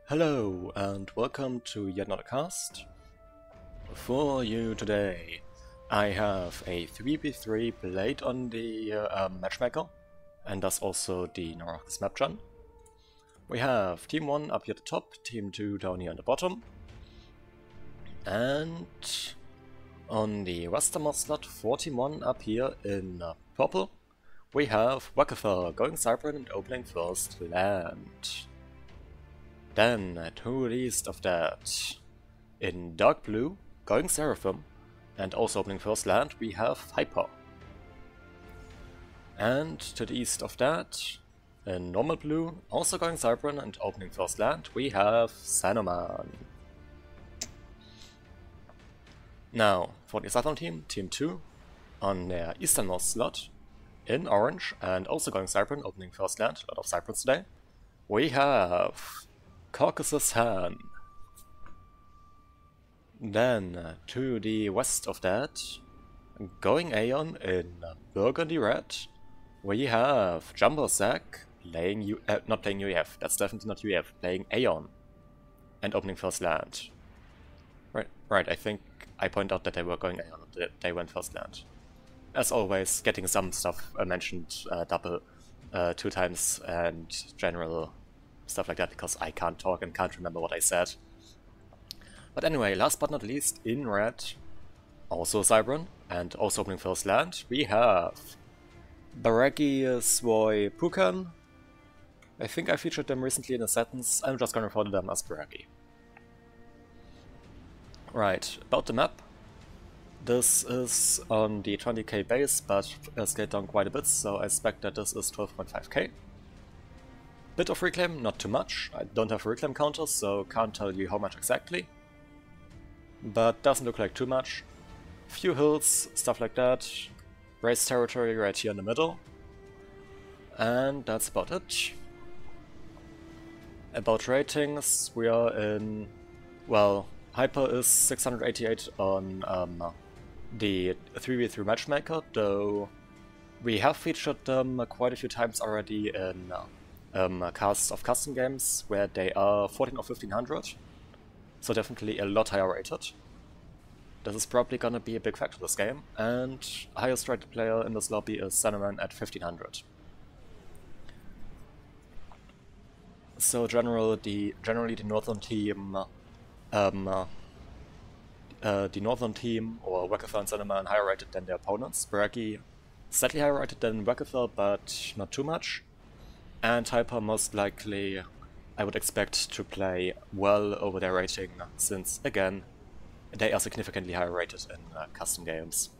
Hello and welcome to yet another cast. For you today, I have a 3v3 played on the matchmaker, and thus also the Norac's Mapgen. We have Team 1 up here at the top, Team 2 down here on the bottom, and on the westernmost slot for Team 1 up here in purple, we have Wakafel going Cybran and opening first land. Then, to the east of that, in dark blue, going Seraphim, and also opening first land, we have Hyper. And to the east of that, in normal blue, also going Cybran and opening first land, we have Sanoman. Now, for the southern team, Team 2, on their easternmost slot, in orange, and also going Cybran, opening first land, a lot of Cybrans today, we have Caucasus Han. Then, to the west of that, going Aeon in burgundy red, we have Jumbo Sack playing not playing UEF, that's definitely not UEF, playing Aeon and opening first land. Right, I think I point out that they were going Aeon, that they went first land. As always, getting some stuff mentioned double 2 times and general stuff like that, because I can't talk and can't remember what I said. But anyway, last but not least, in red, also Cybran, and also opening first land, we have Baragi Svoy Pukan. I think I featured them recently in a sentence, I'm just gonna refer to them as Baragi. Right, about the map. This is on the 20k base, but scaled down quite a bit, so I expect that this is 12.5k. Bit of reclaim, not too much. I don't have a reclaim counter, so can't tell you how much exactly. But doesn't look like too much. Few hills, stuff like that. Race territory right here in the middle. And that's about it. About ratings, we are in... well, Hyper is 688 on the 3v3 matchmaker, though we have featured them quite a few times already in casts of custom games where they are 14 or 1500, so definitely a lot higher rated. This is probably gonna be a big factor this game, and highest rated player in this lobby is Sanoman at 1500. So generally the northern team, or Wakafel and Sanoman higher rated than their opponents. Baragi slightly higher rated than Wakafel, but not too much. And Hyper most likely, I would expect to play well over their rating, since, again, they are significantly higher rated in custom games.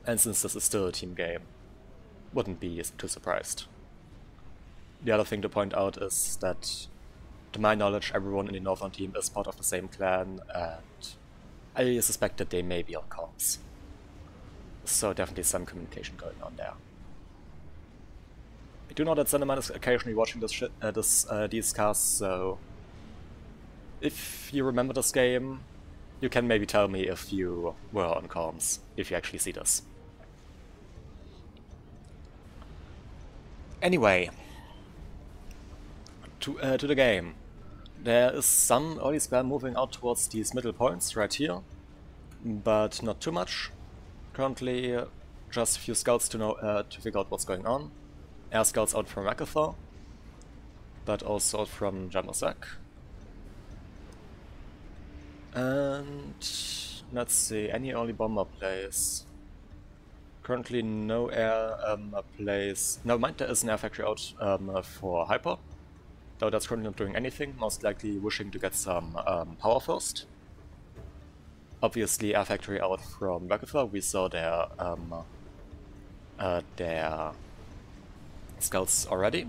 And since this is still a team game, wouldn't be too surprised. The other thing to point out is that, to my knowledge, everyone in the northern team is part of the same clan, and I suspect that they may be on comms. So definitely some communication going on there. I do know that Sanoman is occasionally watching these casts, so if you remember this game, you can maybe tell me if you were on comms, if you actually see this. Anyway, to the game. There is some early spam moving out towards these middle points right here, but not too much. Currently, just a few scouts to figure out what's going on. Air scouts out from Wakafel, but also out from Jumbo Sack. And let's see, any early bomber plays. Currently no air plays. No, mind there is an air factory out for Hyper, though that's currently not doing anything, most likely wishing to get some power first. Obviously air factory out from Wakafel, we saw their scouts already.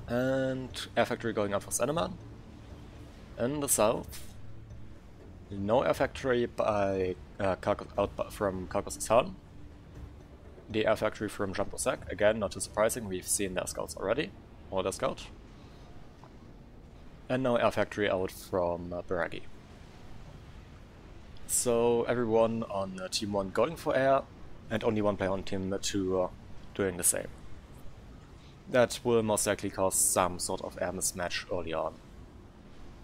And air factory going out for Sanoman. In the south, no air factory by out from Caucasus Han. The air factory from Jumbo Sack, again not too surprising, we've seen their scouts already, or their scout. And no air factory out from Baragi. So everyone on Team 1 going for air, and only one player on Team 2 doing the same. That will most likely cause some sort of air mismatch early on.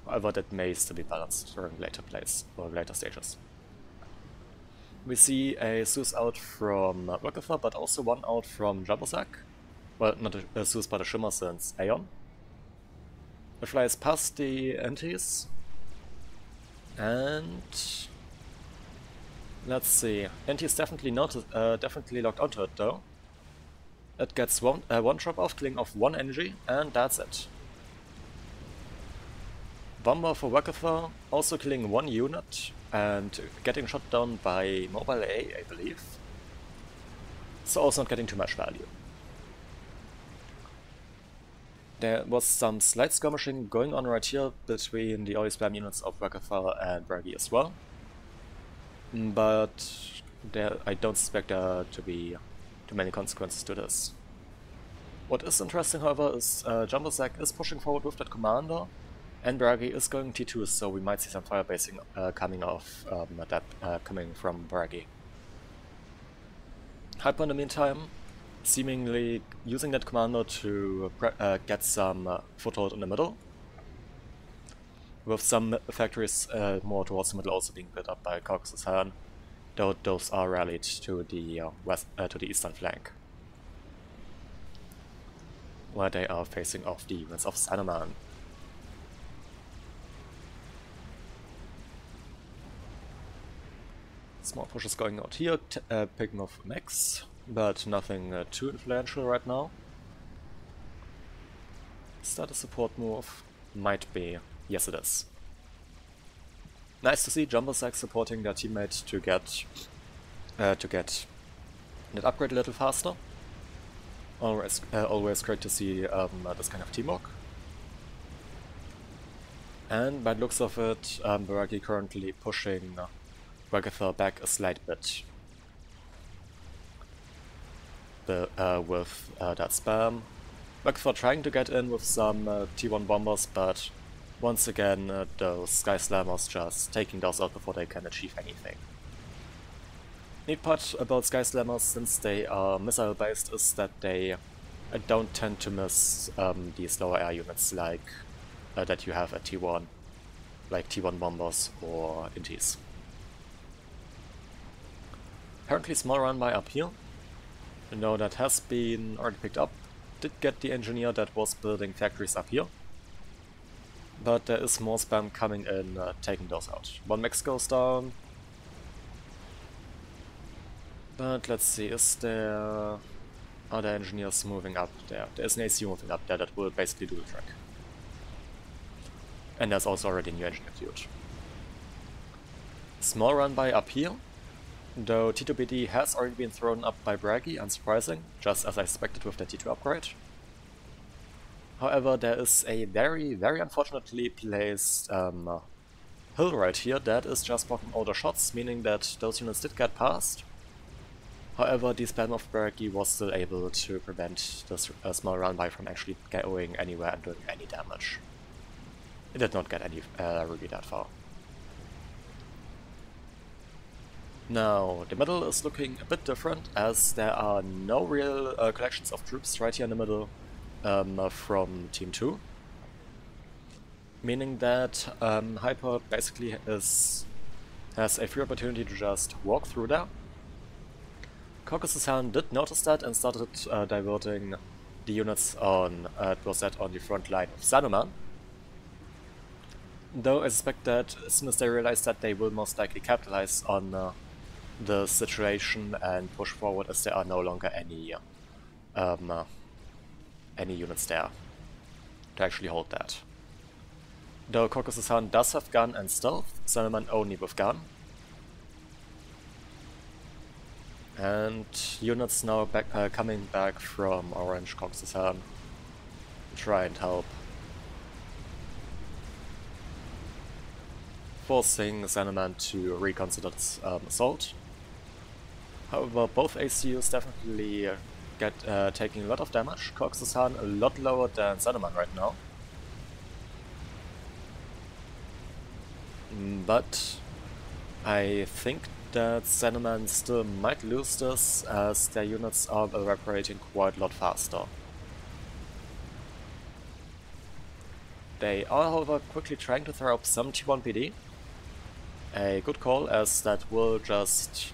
However, that may still be balanced during later plays or later stages. We see a Zeus out from Rockefeller, but also one out from Jumbosack. Well, not a Zeus, but a Shimmer since Aeon. It flies past the antis. And let's see. Anti is definitely definitely locked onto it though. It gets one drop off, killing off one energy, and that's it. Bomber for Wakatha, also killing one unit and getting shot down by Mobile A, I believe. So also not getting too much value. There was some slight skirmishing going on right here between the early spam units of Wakatha and Bragi as well. But I don't suspect there to be too many consequences to this. What is interesting, however, is Jumbosack is pushing forward with that commander, and Bragi is going T2, so we might see some firebasing coming off coming from Bragi. Hyper in the meantime, seemingly using that commander to get some foothold in the middle, with some factories more towards the middle also being built up by Caucasus Han, though those are rallied to the eastern flank, where they are facing off the units of Sanuman. Small pushes going out here, picking off mechs, but nothing too influential right now. Is that a support move? Might be. Yes, it is. Nice to see Jumbosack supporting their teammate to get that upgrade a little faster. Always great to see this kind of teamwork. And by the looks of it, Baraki currently pushing Wagatha back a slight bit with that spam. Wagatha trying to get in with some T1 bombers, but once again those Sky Slammers just taking those out before they can achieve anything. Neat part about Sky Slammers, since they are missile based, is that they don't tend to miss these lower air units like that you have at T1, like T1 bombers or Intis. Apparently small run by up here. No, that has been already picked up. Did get the engineer that was building factories up here. But there is more spam coming in, taking those out. One mech goes down. But let's see, is there other engineers moving up there? There's an AC moving up there that will basically do the trick. And there's also already a new engineer queued. Small run by up here. Though T2BD has already been thrown up by Bragi, unsurprising, just as I expected with the T2 upgrade. However, there is a very, very unfortunately placed hill right here that is just blocking all the shots, meaning that those units did get past. However, the spam of Bragi was still able to prevent this small run by from actually going anywhere and doing any damage. It did not get any really that far. Now, the middle is looking a bit different, as there are no real collections of troops right here in the middle from Team 2. Meaning that Hyper basically has a free opportunity to just walk through there. Caucasus Han did notice that and started diverting the units on the front line of Sanuman. Though I suspect that as soon as they realize that, they will most likely capitalize on the situation and push forward, as there are no longer any units there to actually hold that. Though Caucasus Han does have gun and stealth, Sanuman only with gun. And units now coming back from Orange Caucasus Han to try and help, forcing Sanuman to reconsider its assault. However, both ACUs definitely taking a lot of damage. Caucasus Han a lot lower than Sanuman right now. But I think that Sanuman still might lose this, as their units are evaporating quite a lot faster. They are, however, quickly trying to throw up some T1 PD. A good call, as that will just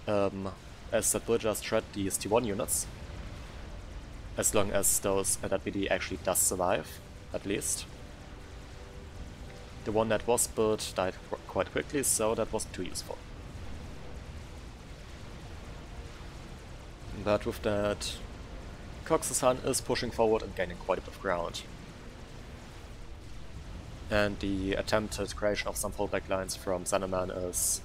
shred these T1 units. As long as that PD actually does survive, at least. The one that was built died quite quickly, so that wasn't too useful. But with that, Cox's Hun is pushing forward and gaining quite a bit of ground. And the attempted creation of some fallback lines from Sunderman is...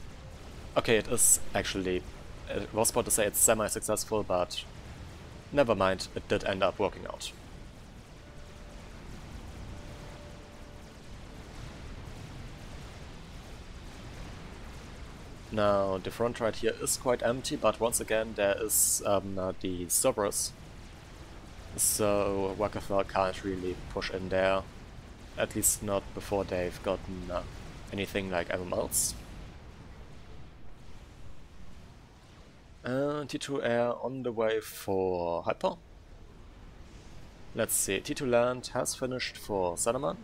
Okay, it is actually... I was about to say it's semi-successful, but never mind, it did end up working out. Now, the front right here is quite empty, but once again there is the Cerberus. So Wakafar can't really push in there. At least not before they've gotten anything like MMLs. T2 Air on the way for Hyper. Let's see, T2 Land has finished for Salaman.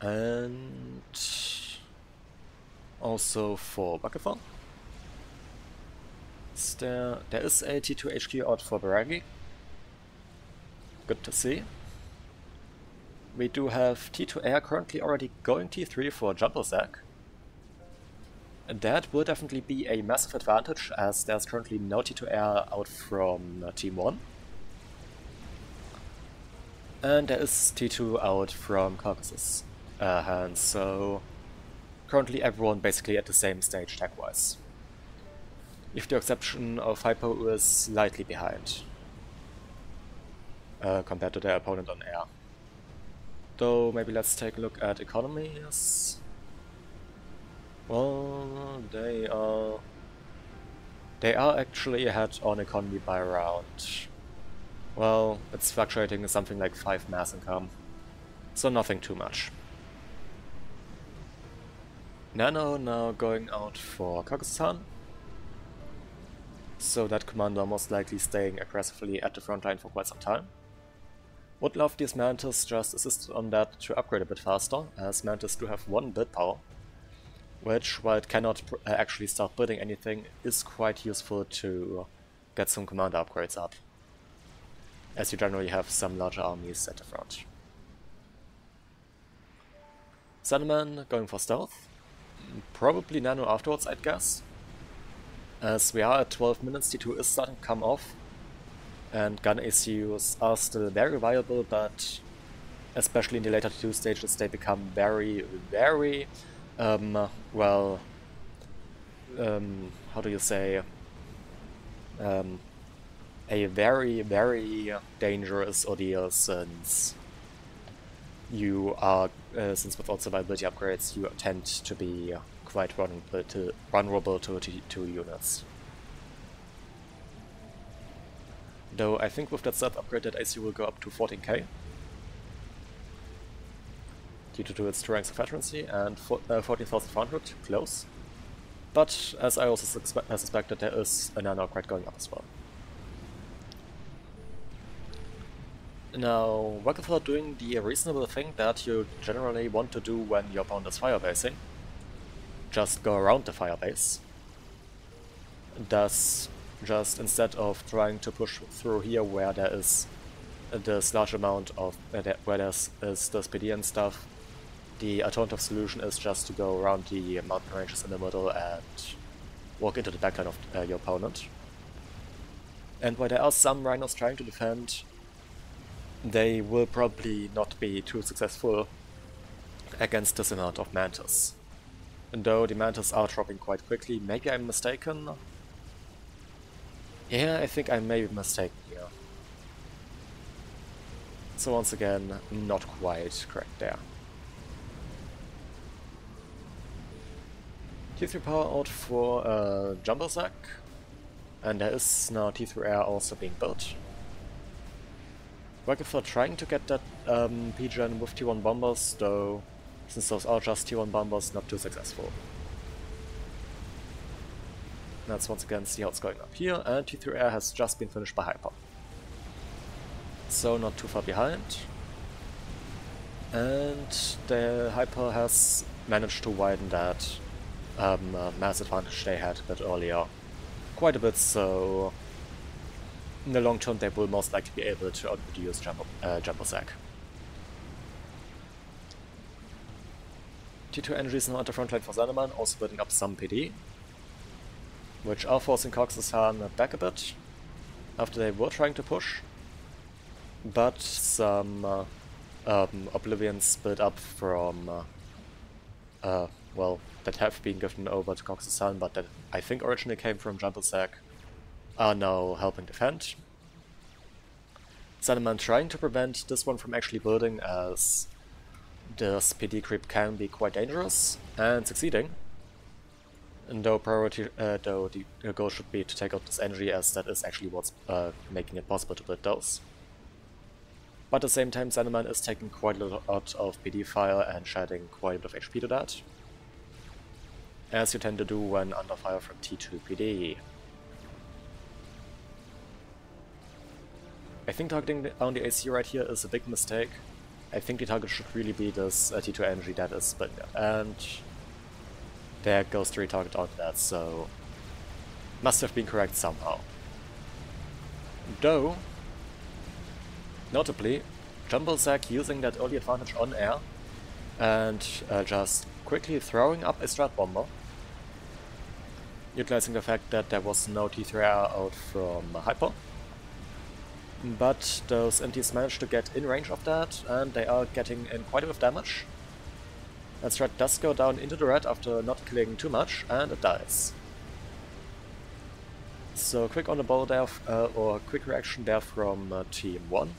And also for Wakafar. There is a T2 HQ out for Baragi. Good to see. We do have T2 Air currently already going T3 for Jumbo Zack. That will definitely be a massive advantage, as there's currently no T2 Air out from Team 1. And there is T2 out from Caucasus hands, so currently everyone basically at the same stage tech-wise. With the exception of Hypo, who is slightly behind compared to their opponent on air. Though maybe let's take a look at economies. Well, they are actually ahead on economy by around, well, it's fluctuating something like 5 mass income, so nothing too much. Nano now going out for Kazakhstan, so that commander most likely staying aggressively at the front line for quite some time. Would love these Mantis just assisted on that to upgrade a bit faster, as Mantis do have 1 build power, which, while it cannot actually start building anything, is quite useful to get some commander upgrades up, as you generally have some larger armies at the front. Sunderman going for stealth, probably Nano afterwards, I'd guess. As we are at 12 minutes, T2 is starting to come off, and gun ACUs are still very viable, but especially in the later T2 stages they become very, very, well, how do you say, a very, very dangerous ordeal, since you are, since without survivability upgrades, you tend to be quite vulnerable to T2 units. Though I think with that stealth upgrade that AC will go up to 14k. Due to its 2 ranks of veterancy and 14,400, close. But as I also suspected, there is a nano upgrade going up as well. Now, Wakafar doing the reasonable thing that you generally want to do when your opponent is firebasing. Just go around the firebase. Thus, just instead of trying to push through here where there is this large amount of where there's this PD and stuff, the alternative solution is just to go around the mountain ranges in the middle and walk into the backline of your opponent. And while there are some rhinos trying to defend, they will probably not be too successful against this amount of mantis. And though the mantis are dropping quite quickly, maybe I'm mistaken. Yeah, I think I may be mistaken here. So once again, not quite correct there. T3 power out for Jumbo Zack, and there is now T3 Air also being built. Wakafar trying to get that P-Gen with T1 bombers, though since those are just T1 bombers, not too successful. Let's once again see how it's going up here, and T3 Air has just been finished by Hyper. so not too far behind. And the Hyper has managed to widen that mass advantage they had a bit earlier. Quite a bit, so in the long term they will most likely be able to outproduce Jumbo Sack. T2 Energy is now at the front line for Zanneman, also building up some PD, which are forcing Cox's-Han back a bit after they were trying to push, but some Oblivions built up from, well, that have been given over to Cox's-Han, but that I think originally came from Jumbo Sack, are now helping defend. Zanneman trying to prevent this one from actually building, as this PD creep can be quite dangerous, and succeeding. And though the goal should be to take out this energy, as that is actually what's making it possible to build those. But at the same time, Zanneman is taking quite a lot of PD fire and shedding quite a bit of HP to that, as you tend to do when under fire from T2 PD. I think targeting on the AC right here is a big mistake. I think the target should really be this T2 energy that is split, and there goes the retarget onto that, so must have been correct somehow. Though, notably, Jumbo Sack using that early advantage on air and just quickly throwing up a Strat Bomber, utilizing the fact that there was no T3R out from Hyper. But those MTs managed to get in range of that, and they are getting in quite a bit of damage. That Strat does go down into the red after not killing too much, and it dies. So quick on the ball there, or quick reaction there from Team 1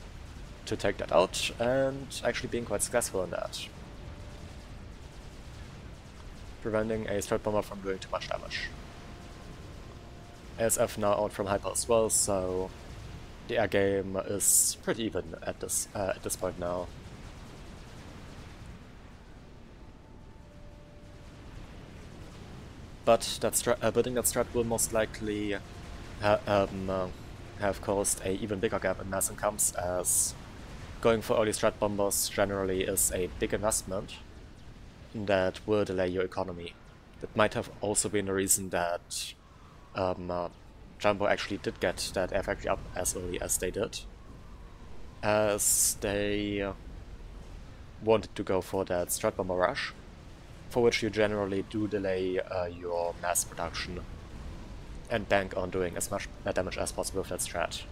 to take that out, and actually being quite successful in that. Preventing a Strat Bomber from doing too much damage. ASF now out from Hyper as well, so the air game is pretty even at this point now. But that building that strat will most likely have caused a even bigger gap in mass incomes, as going for early strat bombers generally is a big investment that will delay your economy. That might have also been the reason that Jumbo actually did get that air factory up as early as they did, as they wanted to go for that strat bomber rush, for which you generally do delay your mass production and bank on doing as much damage as possible with that strat.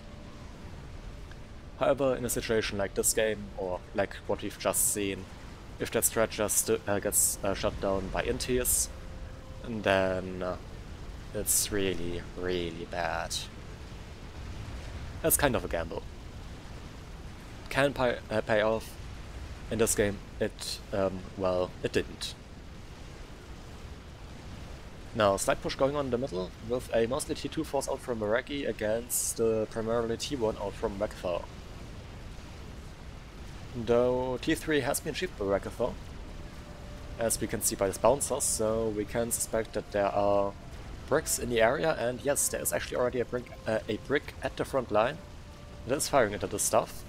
However, in a situation like this game, or like what we've just seen, if that strat just gets shut down by intis, then it's really, really bad. That's kind of a gamble. Can pay off. In this game, well, it didn't. Now, slight push going on in the middle, with a mostly T2 force out from Meraki against primarily T1 out from Rekthar. Though T3 has been achieved by Rekthar, as we can see by his bouncers, so we can suspect that there are bricks in the area, and yes, there is actually already a brick at the front line that is firing into this stuff.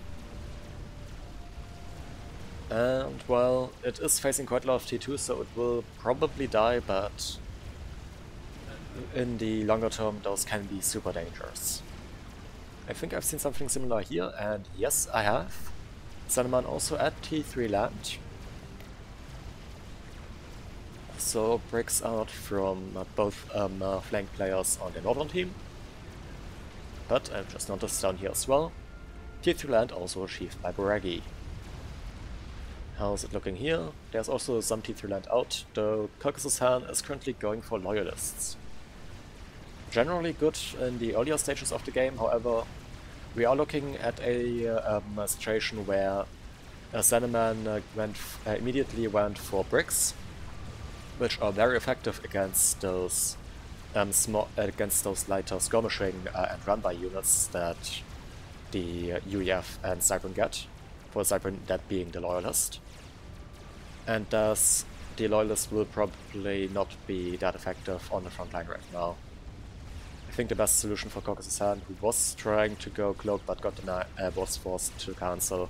And, well, it is facing quite a lot of T2, so it will probably die, but in the longer term those can be super dangerous. I think I've seen something similar here, and yes, I have. Zanneman also at T3 land. So bricks out from both flank players on the northern team. But I've just noticed down here as well, T3 land also achieved by Boragi. How's it looking here? There's also some T3 land out, though Cox's-Han is currently going for loyalists. Generally good in the earlier stages of the game, however, we are looking at a situation where Zanneman immediately went for bricks, which are very effective against those lighter skirmishing and run-by units that the UEF and Cybran get, for Cybran that being the loyalist. And thus, the loyalist will probably not be that effective on the front line right now. I think the best solution for Caucasus-Han, who was trying to go Cloak but was forced to cancel,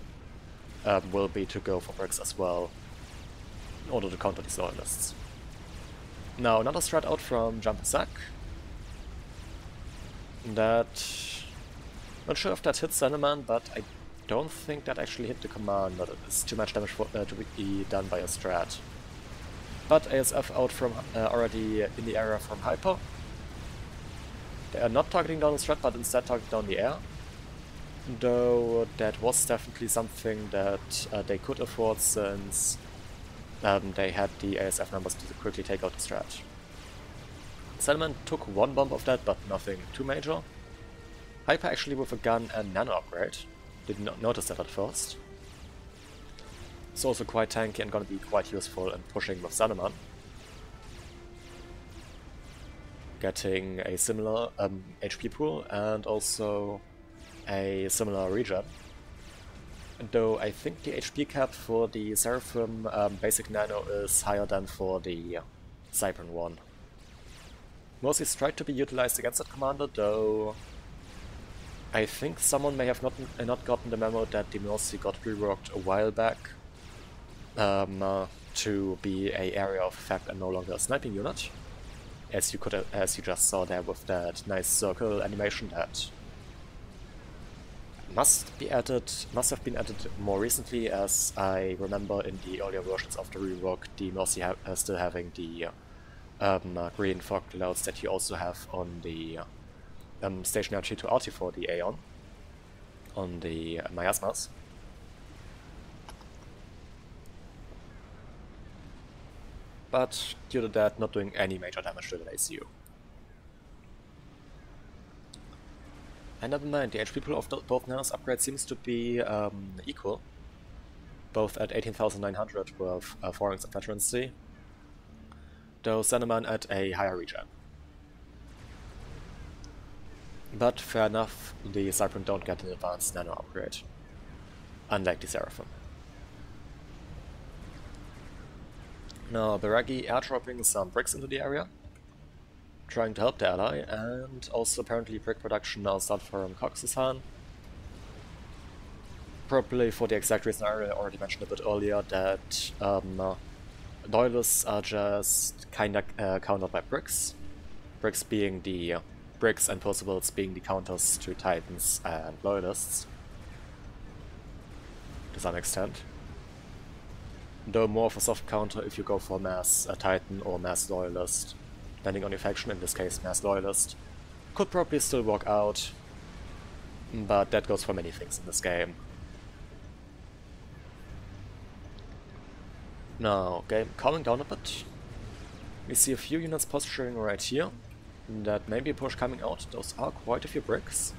will be to go for bricks as well, in order to counter these loyalists. Now another strat out from Jumper Sack. Not sure if that hits Zeneman, but I don't think that actually hit the commander. It's too much damage to be done by a strat. But ASF out from already in the area from Hyper. They are not targeting down the strat, but instead targeting down the air. Though that was definitely something that they could afford, since they had the ASF numbers to quickly take out the strat. Zeneman took one bomb of that, but nothing too major. Hyper actually with a gun and nano upgrade. Did not notice that at first. It's also quite tanky and gonna be quite useful in pushing with Zeneman. Getting a similar HP pool and also a similar regen. Though I think the HP cap for the Seraphim basic nano is higher than for the Cybran one. Mostly tried to be utilized against that commander, though I think someone may have not gotten the memo that the Mercy got reworked a while back to be a area of effect and no longer a sniping unit, as you just saw there with that nice circle animation that must have been added more recently, as I remember in the earlier versions of the rework the Mercy still having the green fog clouds that you also have on the stationary T2 Arty for the Aeon on the Miasmas. But due to that, not doing any major damage to the ACU. And never mind, the HP pool of both Nanos upgrades seems to be equal, both at 18,900 with 4 ranks of veterancy, though Zeneman at a higher regen. But fair enough, the Cybran don't get an advanced nano upgrade, unlike the Seraphim. Now Beragi airdropping some bricks into the area, trying to help the ally, and also apparently brick production now start from Caucasus-Han. Probably for the exact reason I already mentioned a bit earlier, that loyalists are just kinda countered by bricks. Bricks being the bricks and possibles being the counters to Titans and loyalists, to some extent. Though more of a soft counter if you go for mass Titan or mass loyalist, depending on your faction, in this case mass loyalist. Could probably still work out, but that goes for many things in this game. Now, game calming down a bit. We see a few units posturing right here. That may be a push coming out. Those are quite a few bricks.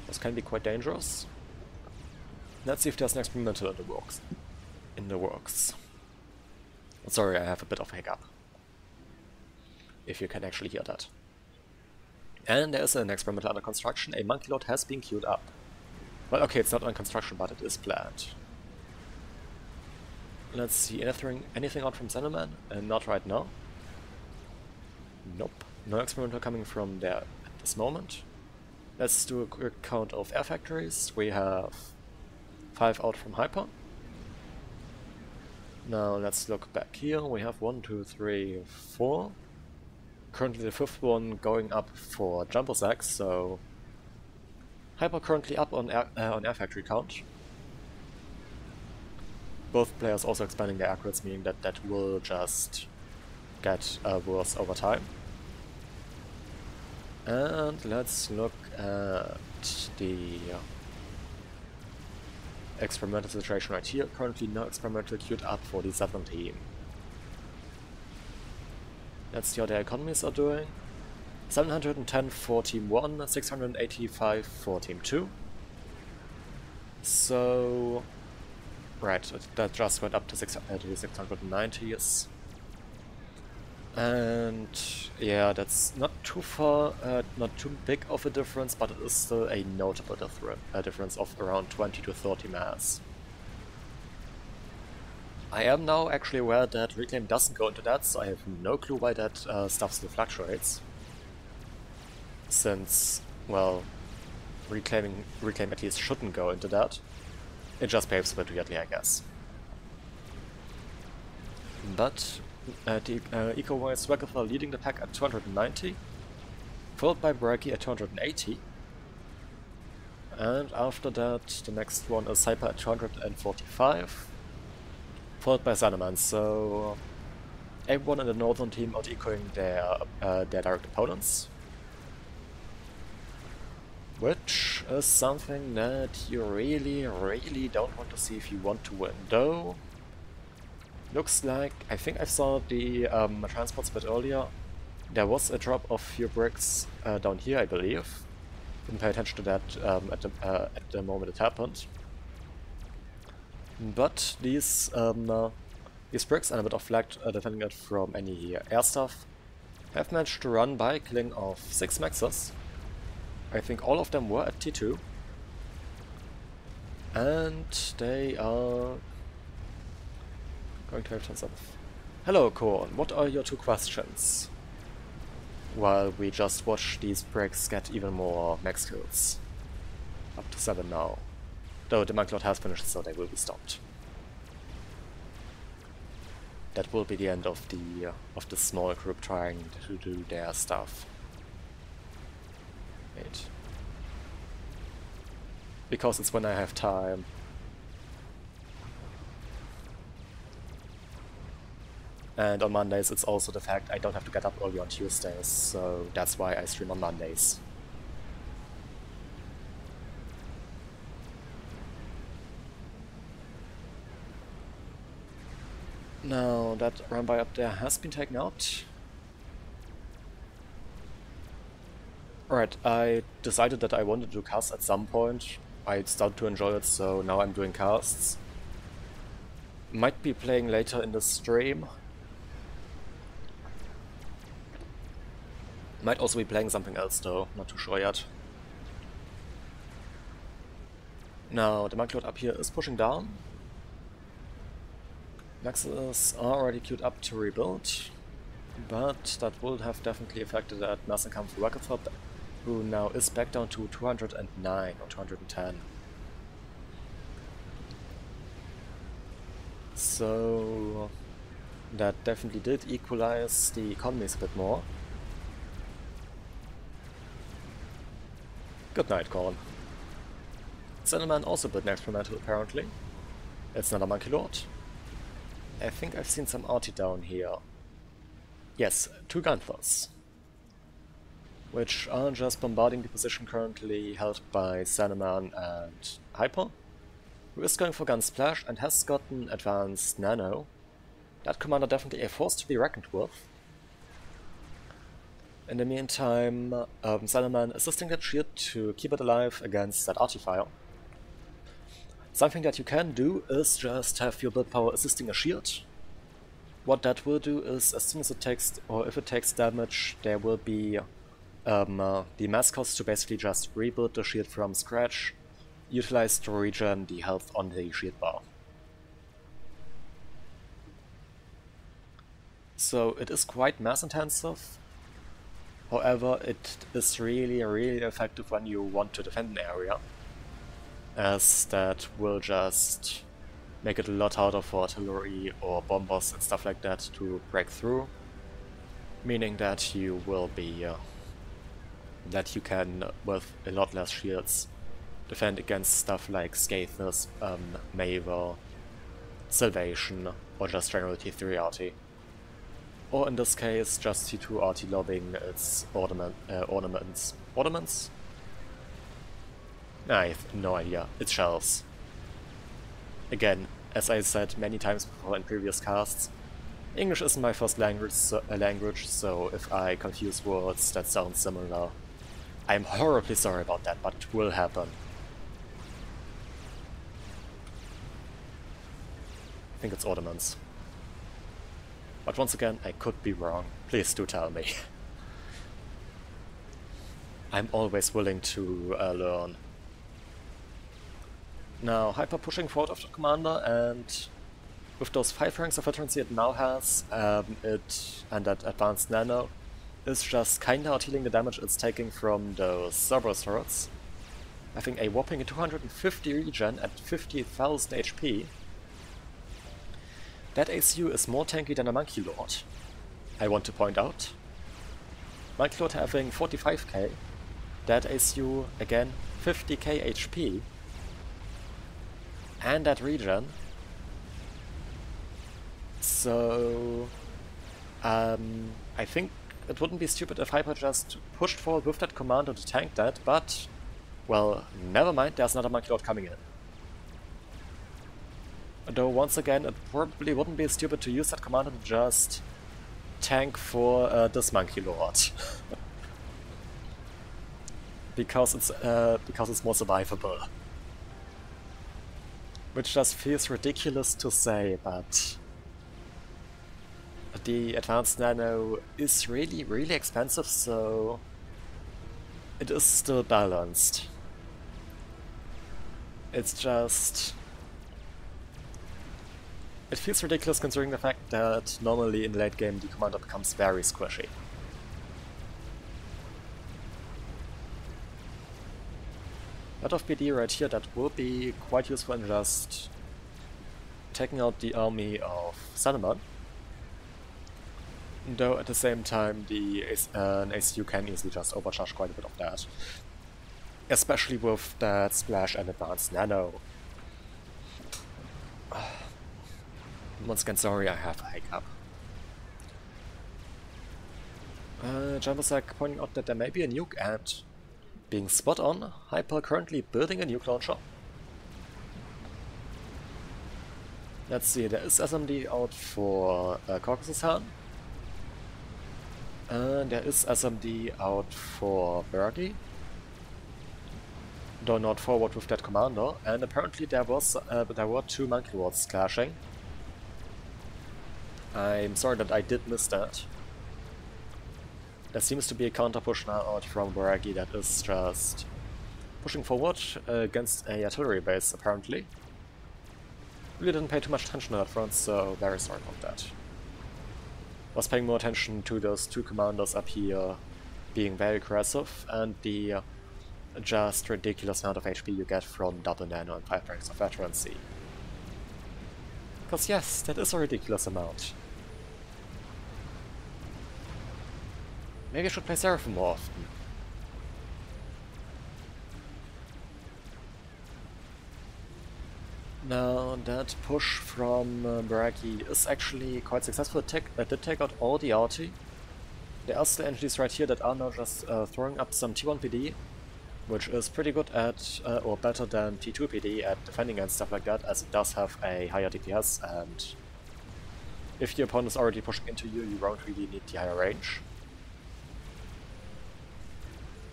Those can be quite dangerous. Let's see if there's an experimental in the works. Sorry, I have a bit of a hiccup, if you can actually hear that. And there is an experimental under construction. A monkey load has been queued up. Well, okay, it's not under construction, but it is planned. Let's see, anything out from Zeneman? Not right now. Nope. No experimental coming from there at this moment. Let's do a quick count of air factories. We have 5 out from Hyper. Now let's look back here. We have 1, 2, 3, 4. Currently the 5th one going up for Jumper Sack, so Hyper currently up on air factory count. Both players also expanding their air crits, meaning that that will just get worse over time. And let's look at the experimental situation right here. Currently no experimental queued up for the 7th team. Let's see how their economies are doing. 710 for Team 1, 685 for Team 2. So, right, that just went up to 690s. And yeah, that's not too far, not too big of a difference, but it is still a notable difference of around 20 to 30 mass. I am now actually aware that Reclaim doesn't go into that, so I have no clue why that stuff still fluctuates. since, well, Reclaim at least shouldn't go into that. It just paves a bit weirdly, I guess. But Eco-wise, Wagotha leading the pack at 290, followed by Bragi at 280. And after that, the next one is Hyper at 245, followed by Xanaman. So everyone in the northern team out-ecoing their direct opponents, which is something that you really don't want to see if you want to win. Though, looks like, I think I saw the transports a bit earlier. There was a drop of few bricks down here, I believe. Didn't pay attention to that at the moment it happened. But these bricks and a bit of flag defending it from any air stuff have managed to run by killing off 6 maxes. I think all of them were at T2. And they are going to have tons of... Hello Korn, what are your 2 questions? While we just watch these bricks get even more max kills. Up to 7 now. Though the Monklord has finished, so they will be stopped. That will be the end of the small group trying to do their stuff. Wait. Because it's when I have time. And on Mondays it's also the fact I don't have to get up early on Tuesdays, so that's why I stream on Mondays. Now that run by up there has been taken out. Alright, I decided that I wanted to do casts at some point. I started to enjoy it, so now I'm doing casts. Might be playing later in the stream. Might also be playing something else though, not too sure yet. Now, the Monklord up here is pushing down. Maxes are already queued up to rebuild, but that would have definitely affected that Massenkampf for Wagotha, who now is back down to 209 or 210. So that definitely did equalize the economies a bit more. Good night, Korn. Cinnamon also a bit experimental apparently. It's not a Monkey Lord. I think I've seen some arty down here. Yes, 2 Gunthers, which are just bombarding the position currently held by Cinnamon and Hyper, who is going for Gun Splash and has gotten advanced Nano. That commander definitely a force to be reckoned with. In the meantime, Cinnamon assisting that shield to keep it alive against that Artifier. Something that you can do is just have your build power assisting a shield. What that will do is, as soon as it takes, or if it takes damage, there will be the mass cost to basically just rebuild the shield from scratch, utilize to regen the health on the shield bar. So it is quite mass intensive. However, it is really effective when you want to defend an area, as that will just make it a lot harder for artillery or bombers and stuff like that to break through, meaning that you will be that you can, with a lot less shields, defend against stuff like Scathers, Maver, Salvation, or just general T3 arty. Or in this case, just T2 arty lobbing its ornaments. Ornaments? I have no idea. It's shells. Again, as I said many times before in previous casts, English isn't my first language, so if I confuse words that sound similar, I'm horribly sorry about that, but it will happen. I think it's ornaments. But once again, I could be wrong. Please do tell me. I'm always willing to learn. Now, Hyper pushing forward of the commander, and with those 5 ranks of veterancy it now has, and that advanced nano, is just kinda out-healing the damage it's taking from those Cerberus turrets, having a whopping 250 regen at 50,000 HP. That ACU is more tanky than a Monkey Lord, I want to point out. Monkey Lord having 45k, that ACU again 50k HP, and that regen. So I think it wouldn't be stupid if Hyper just pushed forward with that commander to tank that, but, well, never mind, there's another Monkey Lord coming in. Though once again, it probably wouldn't be stupid to use that commander to just tank for this Monkey Lord. because it's more survivable. Which just feels ridiculous to say, but the Advanced Nano is really expensive, so it is still balanced. It's just... it feels ridiculous considering the fact that normally in late game the commander becomes very squishy. Lot of PD right here that will be quite useful in just taking out the army of Saruman. Though at the same time the an ACU can easily just overcharge quite a bit of that. Especially with that Splash and Advanced Nano. Once again, sorry, I have a hiccup. Jumbosack pointing out that there may be a nuke, and being spot on, Hyper currently building a nuke launcher. Let's see, there is SMD out for Caucasus Han. There is SMD out for Bergi. Though not forward with that commander, and apparently there were two Monkey Lords clashing. I'm sorry that I did miss that. There seems to be a counter push now out from Bergi that is just pushing forward against a artillery base, apparently. Really didn't pay too much attention to that front, so very sorry about that. Was paying more attention to those two commanders up here being very aggressive, and the just ridiculous amount of HP you get from double nano and 5 ranks of veterancy. Because yes, that is a ridiculous amount. Maybe I should play Seraphim more often. Now that push from Bergi is actually quite successful. It did take out all the arty. There are still entities right here that are now just throwing up some T1 PD, which is pretty good at, or better than T2 PD at defending and stuff like that, as it does have a higher DPS, and if your opponent is already pushing into you, you won't really need the higher range.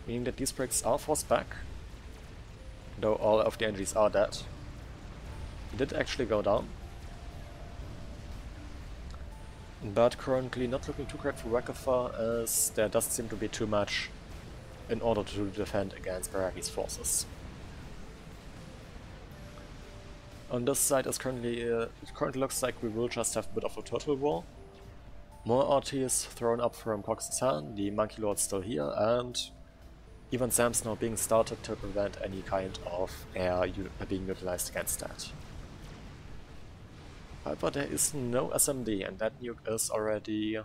Meaning that these bricks are forced back, though all of the entities are dead. It did actually go down, but currently not looking too great for Wakafa, as there doesn't seem to be too much in order to defend against Beragi's forces. On this side is it currently looks like we will just have a bit of a total war. More RTs thrown up from Caucasus Han, the Monkey Lord's still here, and even SAM's now being started to prevent any kind of air being utilized against that. However, there is no SMD, and that nuke is already a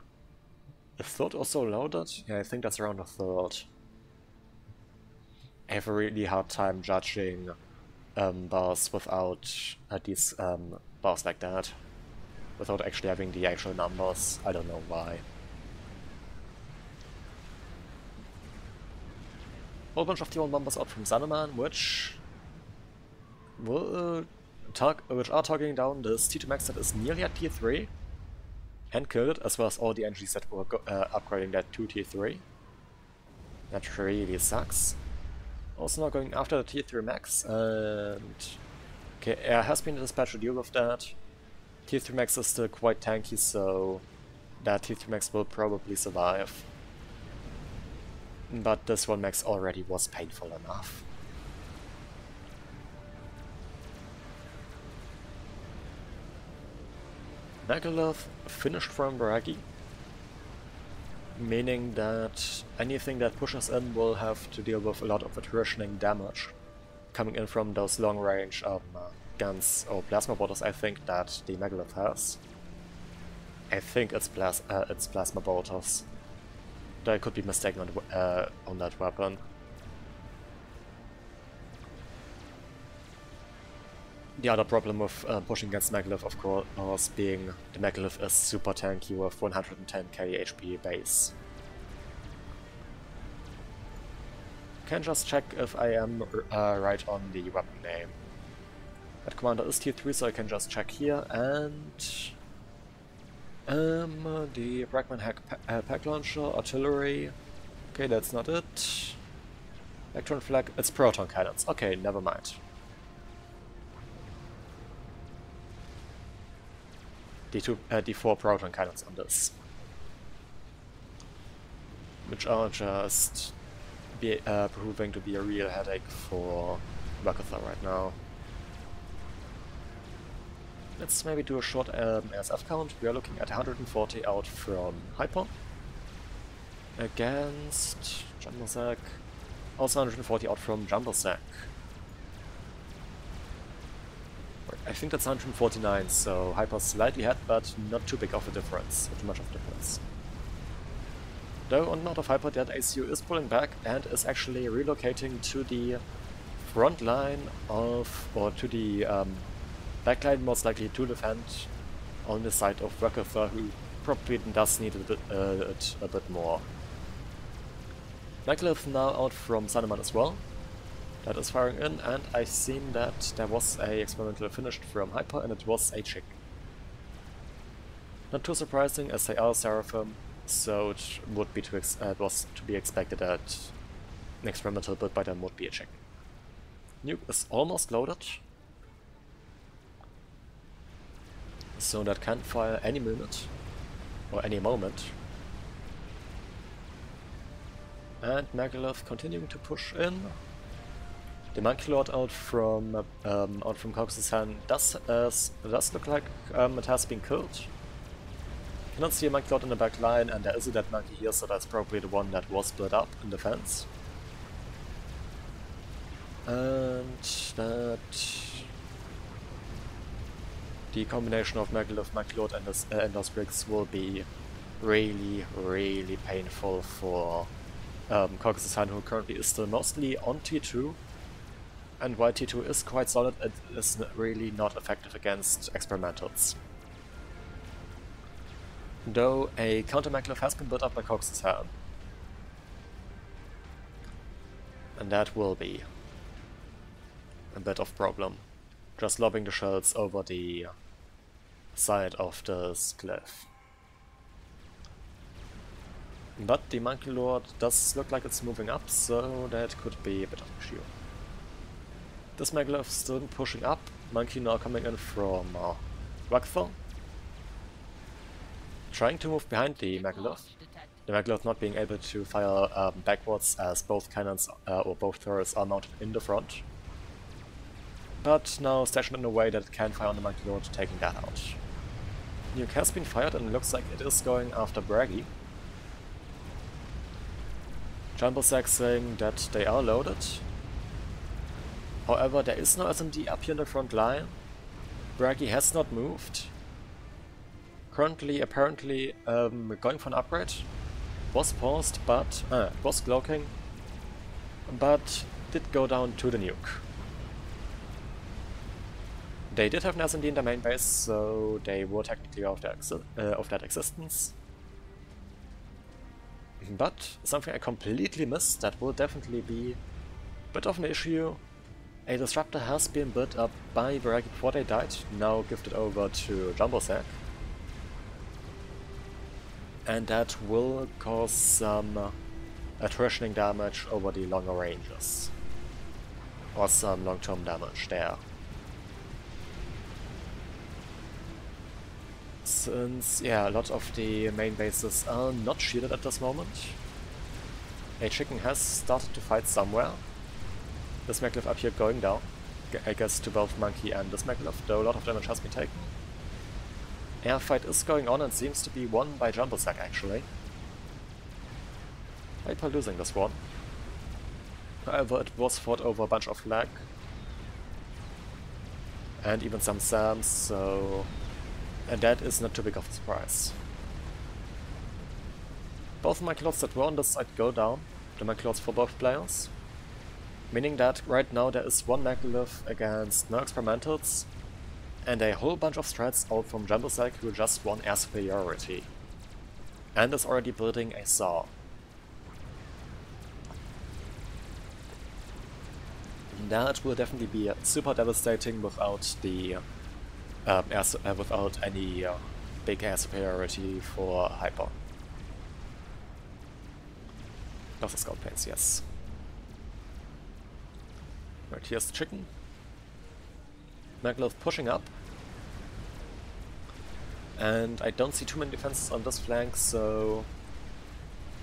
third or so loaded. Yeah, I think that's around a third. I have a really hard time judging bars without these bars like that. Without actually having the actual numbers. I don't know why. Whole bunch of T1 bombers out from Saruman, which are targeting down this T2 max that is nearly at T3 and killed it, as well as all the energies that were upgrading that to T3. That really sucks. Also now going after the T3 max, and okay, air has been dispatched to deal with that. T3 max is still quite tanky, so that T3 max will probably survive. But this one max already was painful enough. Megalith finished from Bergi. meaning that anything that pushes in will have to deal with a lot of attritioning damage coming in from those long-range guns or plasma bolters. I think that the Megalith has. I think it's plasma bolters. Though I could be mistaken on that weapon. The other problem with pushing against Megalith, of course, being the Megalith is super tanky with 110k HP base. Can just check if I am right on the weapon name. That commander is tier 3, so I can just check here, and the Bregman pack launcher, artillery. Okay, that's not it. Electron flag, it's proton cannons. Okay, never mind. The 4 proton cannons on this, which are just proving to be a real headache for Rakutha right now. Let's maybe do a short ASF count. We are looking at 140 out from Hyper against Jumbo Sack, also 140 out from Jumbo Sack. I think that's 149, so Hyper's slightly ahead, but not too big of a difference, not too much of a difference. Though on note of Hyper, that ACU is pulling back and is actually relocating to the front line of, or to the backline, most likely to defend on the side of Rakutha, who probably does need it a bit more. Megalith now out from Saneman as well. That is firing in, and I've seen that there was a experimental finished from Hyper, and it was a chick. Not too surprising, as they are Seraphim, so it would be it was to be expected that an experimental build by them would be a chick. Nuke is almost loaded, so that can fire any minute or any moment. And Megalith continuing to push in. The Monkey Lord out from Cox's hand does look like it has been killed. Cannot see a Monkey Lord in the back line, and there is a dead monkey here, so that's probably the one that was split up in defense. And that the combination of Megalith, Monkey Lord, and those bricks will be really, really painful for Cox's hand, who currently is still mostly on T2. And while T2 is quite solid, it is really not effective against experimentals. Though a counter Megalith has been built up by Cox's hand. And that will be a bit of problem. Just lobbing the shells over the side of this cliff. But the Monkey Lord does look like it's moving up, so that could be a bit of an issue. This Megalith still pushing up, Monkey now coming in from Rakutha. Trying to move behind the Megalith. The Megalith not being able to fire backwards, as both cannons or both turrets are mounted in the front. But now stationed in a way that it can fire on the Monkey Lord, taking that out. Nuke has been fired and looks like it is going after Braggy. Jumbo Sack saying that they are loaded. However, there is no SMD up here in the front line. Braggy has not moved. Currently, apparently, going for an upgrade. Was paused, but was cloaking, but did go down to the nuke. They did have an SMD in their main base, so they were technically of that existence. But something I completely missed that will definitely be a bit of an issue. A disruptor has been built up by Braggy before they died, now gifted over to Jumbo Sack. And that will cause some attritioning damage over the longer ranges. Or some long-term damage there. Since, yeah, a lot of the main bases are not shielded at this moment. A chicken has started to fight somewhere. This Megalith up here going down, I guess to both Monkey and this Megalith, though a lot of damage has been taken. Air fight is going on and seems to be won by Jumbo Sack actually. Hyper losing this one. However, it was fought over a bunch of lag. And even some SAMs, so... And that is not too big of a surprise. Both Maclots that were on this side go down. The Maclots for both players. Meaning that right now there is one Maclith against no experimentals. And a whole bunch of strats out from Jumblesec who just won air superiority. And is already building a Saw. That will definitely be super devastating without the without any big air superiority for Hyper. Lots of scout planes, yes. Right, here's the chicken. Maclith pushing up. And I don't see too many defenses on this flank, so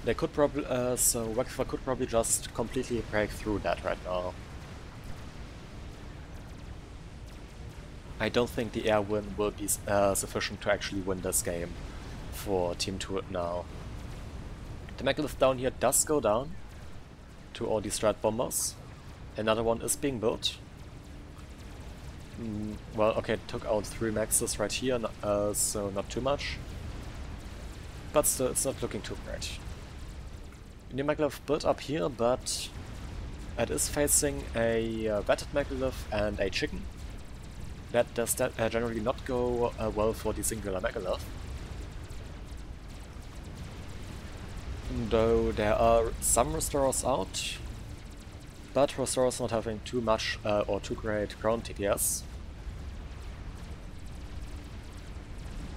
they could probably so Wagfa could probably just completely break through that right now. I don't think the air win will be sufficient to actually win this game for Team 2 now. The Maclith down here does go down to all these strat bombers. Another one is being built. Well, okay, took out 3 maxes right here, so not too much. But still, it's not looking too great. The Maclith built up here, but it is facing a vetted Maclith and a chicken. That does generally not go well for the singular Maclith. Though there are some restorers out, but restorers not having too much or too great ground TPS.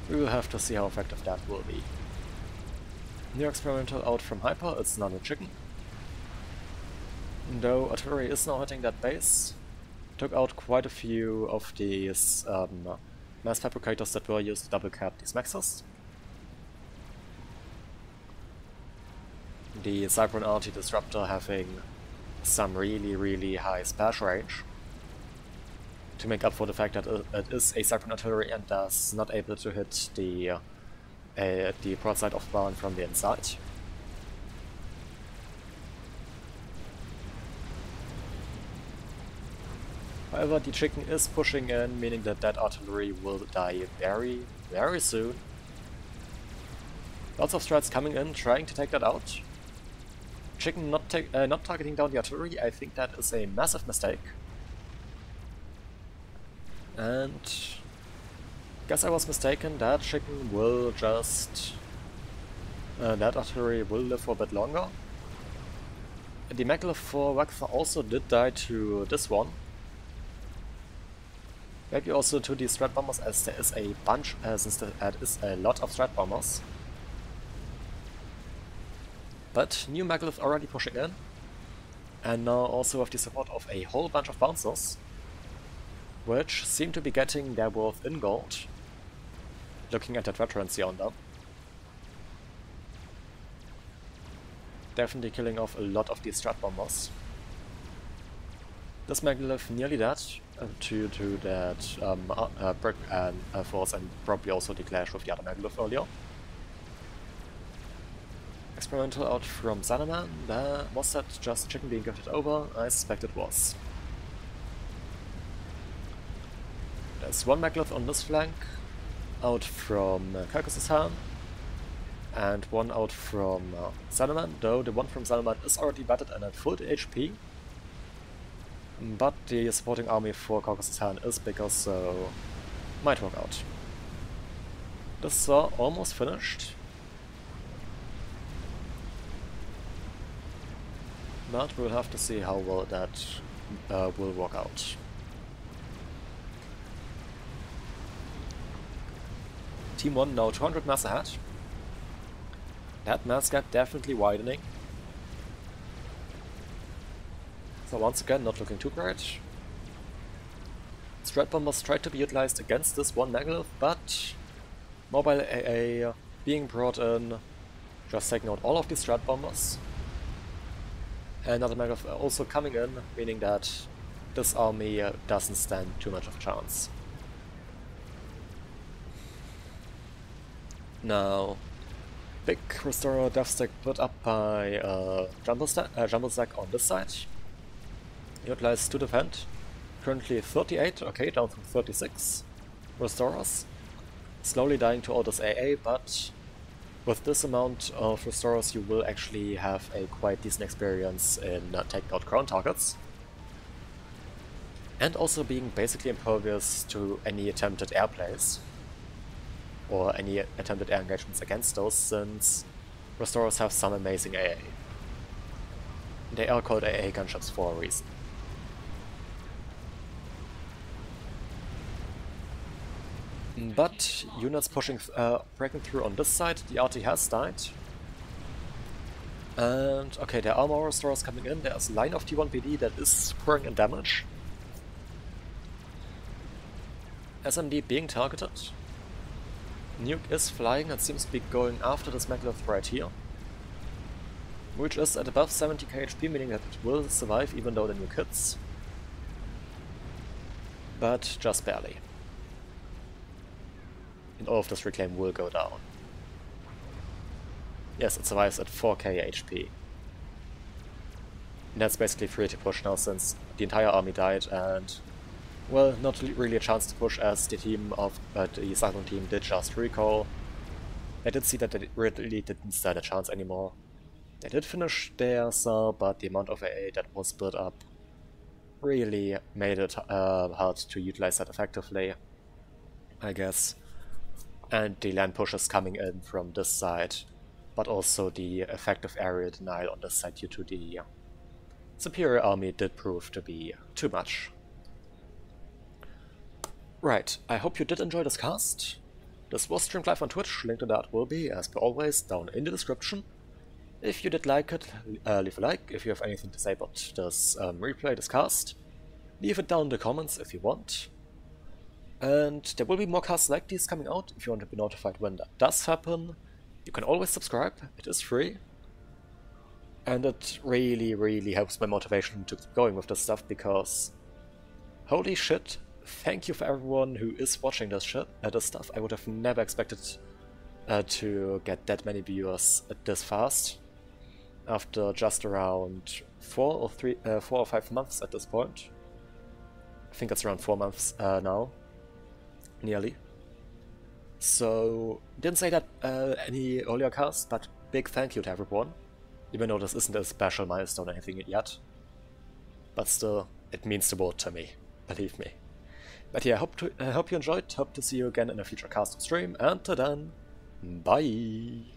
We will have to see how effective that will be. New experimental out from Hyper, it's not a chicken. Though artillery is now hitting that base, took out quite a few of these mass fabricators that were used to double cap these maxes. The Cybran RT Disruptor having some really high splash range to make up for the fact that it is a Cybran artillery and thus not able to hit the broadside of barn from the inside. However, the chicken is pushing in, meaning that that artillery will die very soon. Lots of strats coming in, trying to take that out. Chicken not targeting down the artillery, I think that is a massive mistake. And guess I was mistaken, that chicken will just... that artillery will live for a bit longer. The Maclith for Wagfa also did die to this one. Maybe also to the strat bombers, as there is a bunch, since there is a lot of strat bombers. But new Maclith already pushing in, and now also with the support of a whole bunch of bouncers, which seem to be getting their worth in gold, looking at that veterancy on them. Definitely killing off a lot of these strat bombers. This Maclith nearly dead, due to that brick and force, and probably also the clash with the other Maclith earlier. Experimental out from Sanaman. Was that just chicken being gifted over? I suspect it was. There's one Maclith on this flank, out from Kalkus's and one out from Sanaman, though the one from Sanaman is already batted and at full HP. But the supporting army for Caucasus is bigger, so might work out. This is almost finished. But we'll have to see how well that will work out. Team 1 now 200 mass ahead. That mass gap definitely widening. So once again, not looking too great. Strat bombers tried to be utilized against this one Maclith, but mobile AA being brought in, just taking out all of these strat bombers. Another Maclith also coming in, meaning that this army doesn't stand too much of a chance. Now, big Restorer death stack put up by Jumbo Stack on this side. Utilized to defend. Currently 38, okay, down from 36 Restorers. Slowly dying to all this AA, but with this amount of Restorers you will actually have a quite decent experience in taking out ground targets. And also being basically impervious to any attempted air plays. Or any attempted air engagements against those, since Restorers have some amazing AA. They are called AA gunships for a reason. But units breaking through on this side, the RT has died. And okay, there are more Restorers coming in, there's a line of T1PD that is scoring in damage. SMD being targeted. Nuke is flying and seems to be going after this megalith right here. Which is at above 70k HP, meaning that it will survive even though the nuke hits. But just barely. And all of this reclaim will go down. Yes, it survives at 4k HP. And that's basically free to push now since the entire army died and, well, not really a chance to push as the team of the Cybran team did just recall. I did see that they really didn't stand a chance anymore. They did finish their cell, but the amount of AA that was built up really made it hard to utilize that effectively, I guess. And the land push is coming in from this side, but also the effective area denial on this side due to the superior army did prove to be too much. Right, I hope you did enjoy this cast. This was streamed live on Twitch, link to that will be, as per always, down in the description. If you did like it, leave a like. If you have anything to say about this replay, this cast, leave it down in the comments if you want. And there will be more casts like these coming out. If you want to be notified when that does happen, you can always subscribe, it is free. And it really helps my motivation to keep going with this stuff, because holy shit, thank you for everyone who is watching this stuff. I would have never expected to get that many viewers this fast after just around 4 or 5 months at this point. I think it's around 4 months now. Nearly. So, didn't say that any earlier cast, but big thank you to everyone. Even though this isn't a special milestone or anything yet. But still, it means the world to me, believe me. But yeah, I hope you enjoyed, hope to see you again in a future cast or stream, and till then, bye!